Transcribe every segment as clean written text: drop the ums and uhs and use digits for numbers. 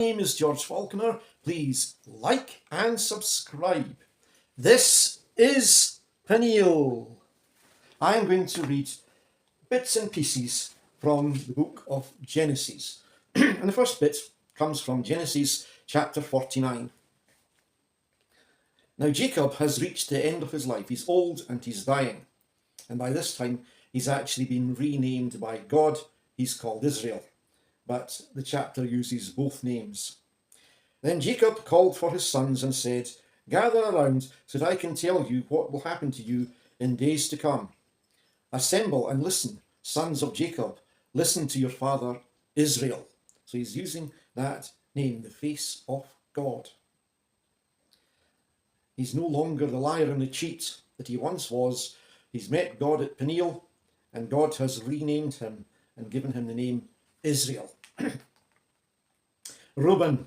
My name is George Falconer. Please like and subscribe. This is Peniel. I am going to read bits and pieces from the book of Genesis. And the first bit comes from Genesis chapter 49. Now Jacob has reached the end of his life. He's old and he's dying. And by this time, he's actually been renamed by God. He's called Israel. But the chapter uses both names. Then Jacob called for his sons and said, "Gather around so that I can tell you what will happen to you in days to come. Assemble and listen, sons of Jacob. Listen to your father Israel." So he's using that name, the face of God. He's no longer the liar and the cheat that he once was. He's met God at Peniel, and God has renamed him and given him the name Israel. Reuben,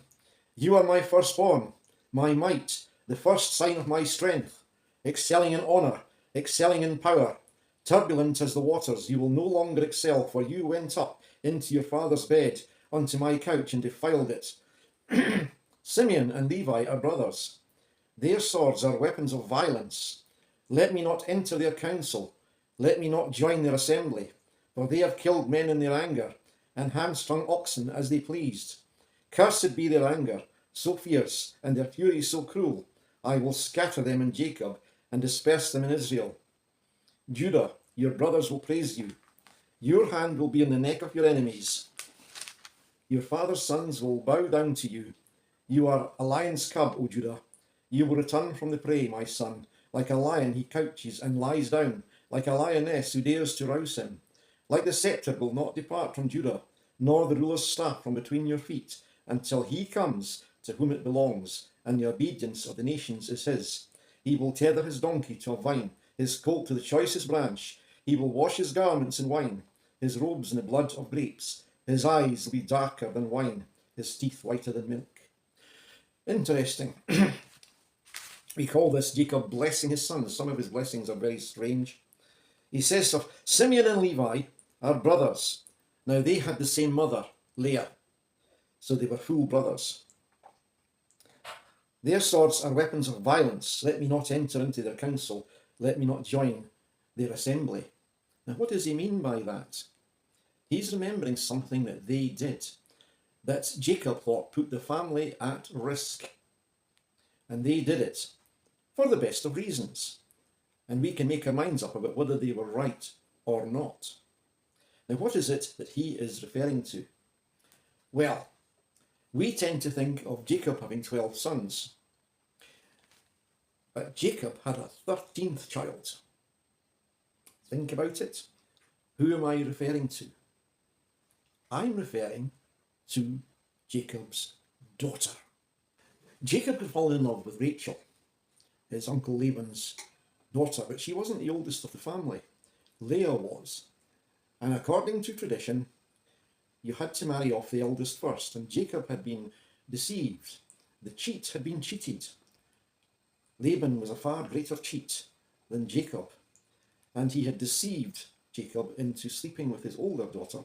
you are my firstborn, my might, the first sign of my strength, excelling in honour, excelling in power. Turbulent as the waters, you will no longer excel, for you went up into your father's bed, unto my couch, and defiled it. Simeon and Levi are brothers. Their swords are weapons of violence. Let me not enter their council, let me not join their assembly, for they have killed men in their anger, and hamstrung oxen as they pleased. Cursed be their anger, so fierce, and their fury so cruel. I will scatter them in Jacob, and disperse them in Israel. Judah, your brothers will praise you. Your hand will be on the neck of your enemies. Your father's sons will bow down to you. You are a lion's cub, O Judah. You will return from the prey, my son. Like a lion he couches and lies down, like a lioness who dares to rouse him. Like the sceptre will not depart from Judah, nor the ruler's staff from between your feet, until he comes to whom it belongs, and the obedience of the nations is his. He will tether his donkey to a vine, his colt to the choicest branch. He will wash his garments in wine, his robes in the blood of grapes. His eyes will be darker than wine, his teeth whiter than milk. Interesting. We call this Jacob blessing his sons. Some of his blessings are very strange. He says of Simeon and Levi are brothers. Now they had the same mother, Leah, so they were full brothers. Their swords are weapons of violence. Let me not enter into their council. Let me not join their assembly. Now what does he mean by that? He's remembering something that they did, that Jacob thought put the family at risk. And they did it for the best of reasons. And we can make our minds up about whether they were right or not. Now, what is it that he is referring to? Well, we tend to think of Jacob having 12 sons. But Jacob had a 13th child. Think about it. Who am I referring to? I'm referring to Jacob's daughter. Jacob had fallen in love with Rachel, his uncle Laban's daughter, but she wasn't the oldest of the family. Leah was. And according to tradition, you had to marry off the eldest first, and Jacob had been deceived. The cheat had been cheated. Laban was a far greater cheat than Jacob, and he had deceived Jacob into sleeping with his older daughter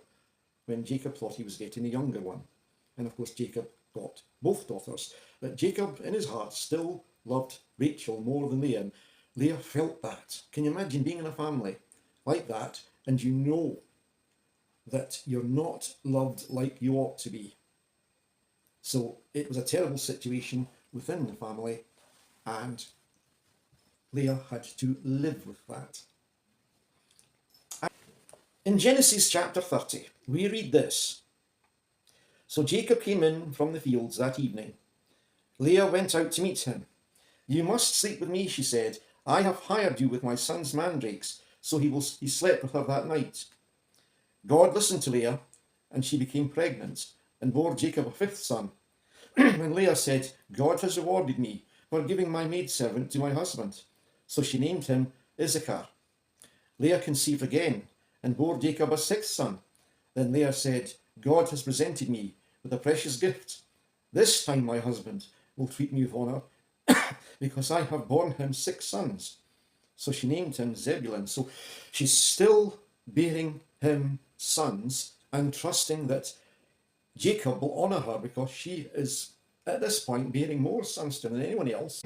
when Jacob thought he was getting a younger one. And of course Jacob got both daughters, but Jacob in his heart still loved Rachel more than Leah, and Leah felt that. Can you imagine being in a family like that and you know that you're not loved like you ought to be? So it was a terrible situation within the family, and Leah had to live with that. In Genesis chapter 30, we read this. So Jacob came in from the fields that evening. Leah went out to meet him. "You must sleep with me," she said. "I have hired you with my son's mandrakes." So he slept with her that night. God listened to Leah, and she became pregnant and bore Jacob a 5th son. And Leah said, "God has rewarded me for giving my maidservant to my husband." So she named him Issachar. Leah conceived again and bore Jacob a 6th son. Then Leah said, "God has presented me with a precious gift. This time my husband will treat me with honour, because I have borne him 6 sons. So she named him Zebulun. So she's still bearing him sons and trusting that Jacob will honour her because she is at this point bearing more sons to him than anyone else,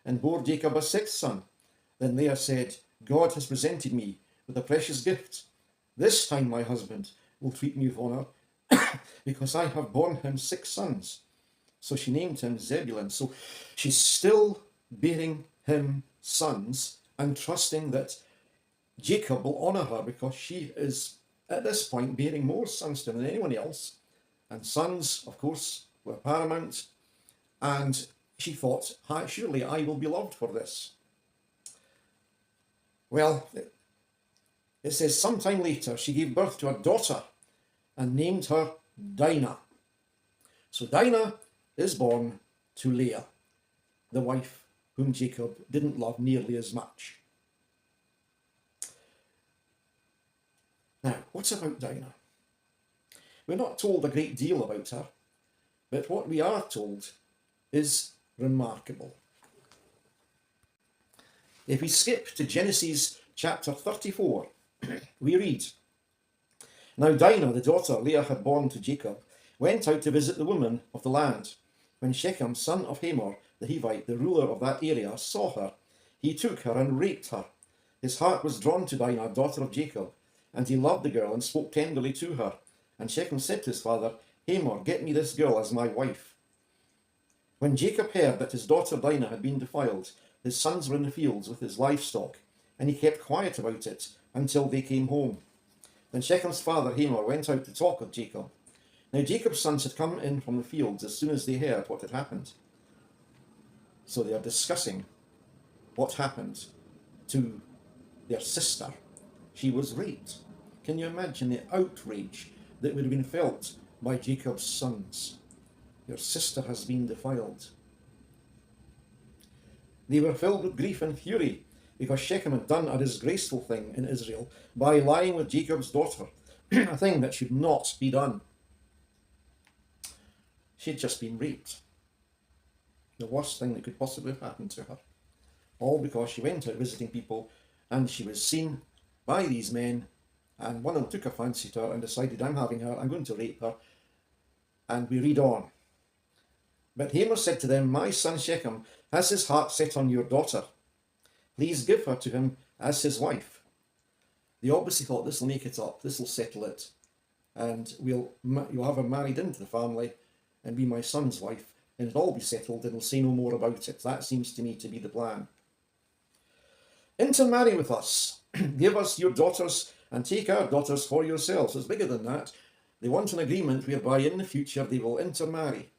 and bore Jacob a sixth son. Then Leah said, God has presented me with a precious gift. This time my husband will treat me with honour because I have borne him six sons. So she named him Zebulun. So she's still bearing him sons and trusting that Jacob will honour her because she is at this point bearing more sons to him than anyone else. And sons, of course, were paramount. And she thought, surely I will be loved for this. Well, it says sometime later she gave birth to a daughter and named her Dinah. So Dinah is born to Leah, the wife whom Jacob didn't love nearly as much. Now, what's about Dinah? We're not told a great deal about her, but what we are told is remarkable. If we skip to Genesis chapter 34, we read, Now Dinah, the daughter Leah had borne to Jacob, went out to visit the women of the land. When Shechem, son of Hamor, the Hivite, the ruler of that area, saw her, he took her and raped her. His heart was drawn to Dinah, daughter of Jacob, and he loved the girl and spoke tenderly to her. And Shechem said to his father, Hamor, get me this girl as my wife. When Jacob heard that his daughter Dinah had been defiled, his sons were in the fields with his livestock, and he kept quiet about it until they came home. Then Shechem's father Hamor went out to talk with Jacob. Now Jacob's sons had come in from the fields as soon as they heard what had happened. So they are discussing what happened to their sister. She was raped. Can you imagine the outrage that would have been felt by Jacob's sons? Your sister has been defiled. They were filled with grief and fury because Shechem had done a disgraceful thing in Israel by lying with Jacob's daughter, a thing that should not be done. She had just been raped. The worst thing that could possibly have happened to her. All because she went out visiting people and she was seen by these men, and one of them took a fancy to her and decided, I'm having her, I'm going to rape her. And we read on. But Hamor said to them, My son Shechem has his heart set on your daughter. Please give her to him as his wife. They obviously thought, this will make it up, this will settle it, and you'll have her married into the family and be my son's wife, and it'll all be settled and we'll say no more about it. That seems to me to be the plan. Intermarry with us. Give us your daughters and take our daughters for yourselves. It's bigger than that. They want an agreement whereby in the future they will intermarry.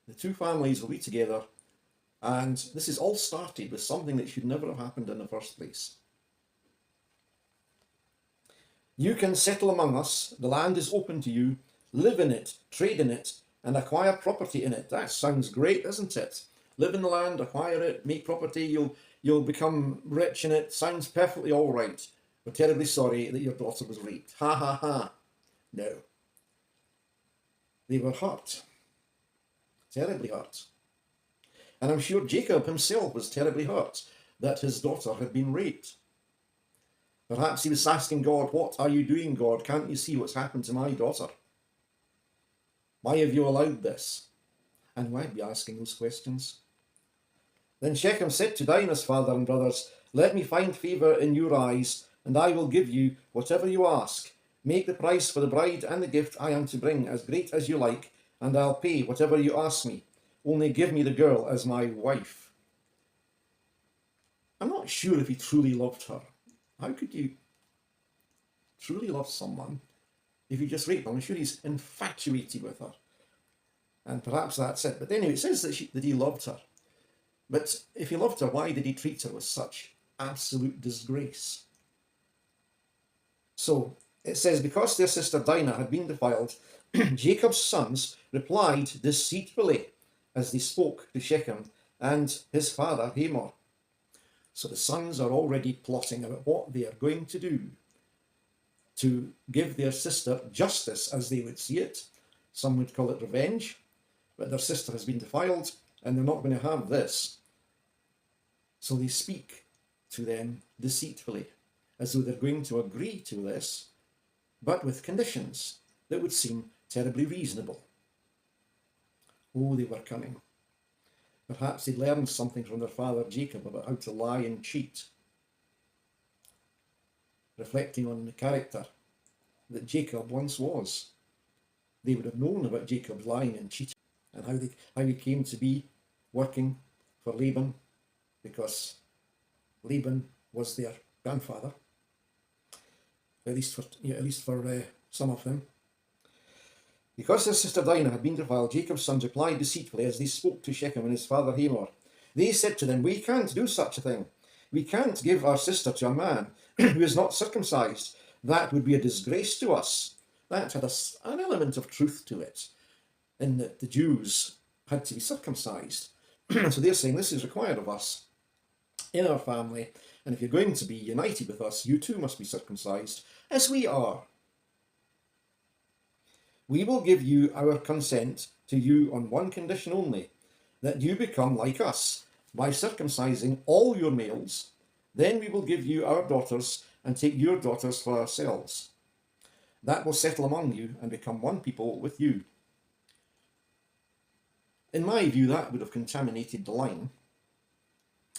The two families will be together, and this is all started with something that should never have happened in the first place. You can settle among us, the land is open to you, live in it, trade in it, and acquire property in it. That sounds great, doesn't it? Live in the land, acquire it, make property, you'll become rich in it. Sounds perfectly all right. We're terribly sorry that your daughter was raped. Ha ha ha. No. They were hurt. Terribly hurt. And I'm sure Jacob himself was terribly hurt that his daughter had been raped. Perhaps he was asking God, what are you doing, God? Can't you see what's happened to my daughter? Why have you allowed this? And why'd be asking those questions? Then Shechem said to Dinah's father and brothers, Let me find favour in your eyes, and I will give you whatever you ask. Make the price for the bride and the gift I am to bring as great as you like, and I'll pay whatever you ask me. Only give me the girl as my wife. I'm not sure if he truly loved her. How could you truly love someone if you just rape them? I'm sure he's infatuated with her. And perhaps that's it. But anyway, it says that he loved her. But if he loved her, why did he treat her with such absolute disgrace? So it says, because their sister Dinah had been defiled, Jacob's sons replied deceitfully as they spoke to Shechem and his father Hamor. So the sons are already plotting about what they are going to do to give their sister justice as they would see it. Some would call it revenge, but their sister has been defiled and they're not going to have this. So they speak to them deceitfully, as though they're going to agree to this, but with conditions that would seem terribly reasonable. Oh, they were cunning. Perhaps they learned something from their father Jacob about how to lie and cheat, reflecting on the character that Jacob once was. They would have known about Jacob's lying and cheating and how he came to be working for Laban, because Laban was their grandfather, at least for some of them. Because his sister Dinah had been defiled, Jacob's sons replied deceitfully as they spoke to Shechem and his father Hamor. They said to them, "We can't do such a thing. We can't give our sister to a man who is not circumcised. That would be a disgrace to us." That had an element of truth to it, in that the Jews had to be circumcised. So they're saying, this is required of us in our family, and if you're going to be united with us, you too must be circumcised, as we are. "We will give you our consent to you on one condition only, that you become like us by circumcising all your males. Then we will give you our daughters and take your daughters for ourselves. That will settle among you and become one people with you." In my view, that would have contaminated the line,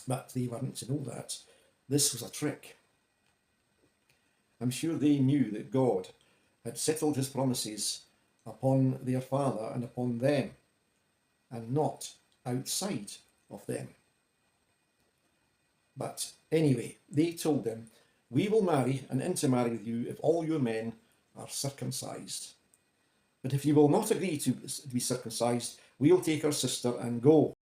but they weren't to know that. This was a trick. I'm sure they knew that God had settled his promises upon their father and upon them, and not outside of them. But anyway, they told them, "We will marry and intermarry with you if all your men are circumcised. But if you will not agree to be circumcised, we'll take our sister and go."